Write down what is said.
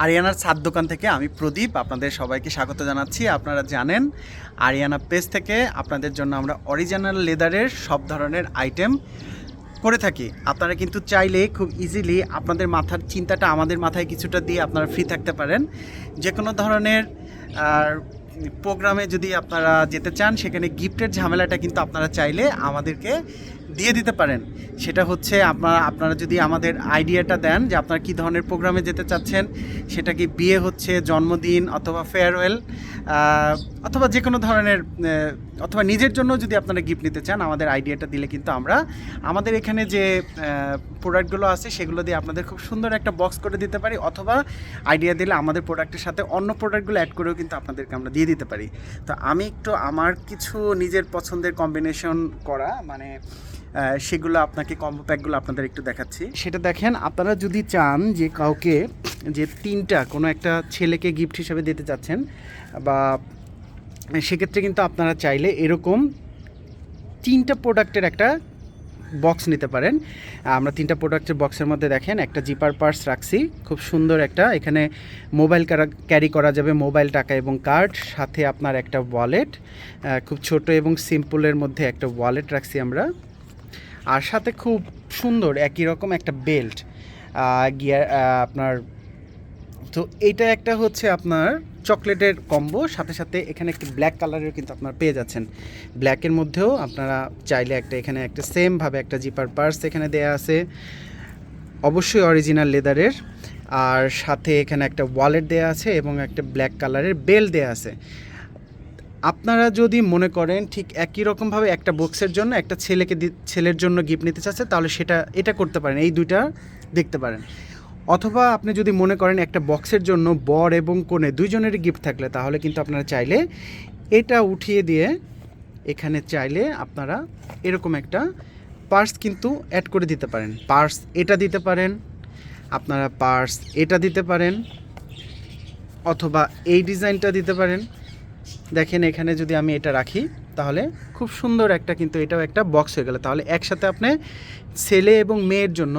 আরিয়ানার ছাদ দোকান থেকে আমি প্রদীপ আপনাদের সবাইকে স্বাগত জানাচ্ছি। আপনারা জানেন আরিয়ানা পেজ থেকে আপনাদের জন্য আমরা অরিজিনাল লেদারের সব ধরনের আইটেম করে থাকি। আপনারা কিন্তু চাইলে খুব ইজিলি আপনাদের মাথার চিন্তাটা আমাদের মাথায় কিছুটা দিয়ে আপনারা ফ্রি থাকতে পারেন। যে কোনো ধরনের প্রোগ্রামে যদি আপনারা যেতে চান, সেখানে গিফটের ঝামেলাটা কিন্তু আপনারা চাইলে আমাদেরকে দিয়ে দিতে পারেন। সেটা হচ্ছে আপনারা যদি আমাদের আইডিয়াটা দেন যে আপনারা কী ধরনের প্রোগ্রামে যেতে চাচ্ছেন, সেটা কি বিয়ে হচ্ছে, জন্মদিন অথবা ফেয়ারওয়েল অথবা যে কোনো ধরনের অথবা নিজের জন্য যদি আপনারা গিফট নিতে চান, আমাদের আইডিয়াটা দিলে কিন্তু আমরা আমাদের এখানে যে প্রোডাক্টগুলো আছে সেগুলো দিয়ে আপনাদের খুব সুন্দর একটা বক্স করে দিতে পারি, অথবা আইডিয়া দিলে আমাদের প্রোডাক্টের সাথে অন্য প্রোডাক্টগুলো অ্যাড করেও কিন্তু আপনাদেরকে আমরা দিয়ে দিতে পারি। তো আমি একটু আমার কিছু নিজের পছন্দের কম্বিনেশন করা সেগুলো আপনাকে কম্বো প্যাকগুলো আপনাদের একটু দেখাচ্ছি। সেটা দেখেন, আপনারা যদি চান যে কাউকে যে কোনো একটা ছেলেকে গিফট হিসেবে দিতে চাচ্ছেন, বা সেক্ষেত্রে কিন্তু আপনারা চাইলে এরকম 3টা প্রোডাক্টের একটা বক্স নিতে পারেন। আমরা 3টা প্রোডাক্টের বক্সের মধ্যে দেখেন একটা জিপার পার্স রাখছি, খুব সুন্দর একটা, এখানে মোবাইল ক্যারি করা যাবে, মোবাইল, টাকা এবং কার্ড, সাথে আপনার একটা ওয়ালেট, খুব ছোট এবং সিম্পলের মধ্যে একটা ওয়ালেট রাখছি আমরা, আর সাথে খুব সুন্দর একই রকম একটা বেল্ট গিয়ার আপনার। তো এইটা একটা হচ্ছে আপনার চকলেটের কম্বো, সাথে সাথে এখানে একটি ব্ল্যাক কালারের কিন্তু আপনারা পেয়ে যাচ্ছেন। ব্ল্যাকের মধ্যেও আপনারা চাইলে এখানে একটা সেমভাবে একটা জিপার পার্স এখানে দেয়া আছে, অবশ্যই অরিজিনাল লেদারের, আর সাথে এখানে একটা ওয়ালেট দেয়া আছে এবং একটা ব্ল্যাক কালারের বেল দেয়া আছে। আপনারা যদি মনে করেন ঠিক একই রকমভাবে একটা বক্সের জন্য একটা ছেলের জন্য গিফট নিতে চাচ্ছে, তাহলে এটা করতে পারেন, এই দুইটা দেখতে পারেন। অথবা আপনি যদি মনে করেন একটা বক্সের জন্য বর এবং কনে দুইজনেরই গিফট থাকলে, তাহলে কিন্তু আপনারা চাইলে এটা উঠিয়ে দিয়ে এখানে চাইলে আপনারা এরকম একটা পার্স কিন্তু অ্যাড করে দিতে পারেন। পার্স এটা দিতে পারেন, আপনারা পার্স এটা দিতে পারেন, অথবা এই ডিজাইনটা দিতে পারেন। দেখেন এখানে যদি আমি এটা রাখি, তাহলে খুব সুন্দর একটা কিন্তু এটাও একটা বক্স হয়ে গেল। তাহলে একসাথে আপনি ছেলে এবং মেয়ের জন্য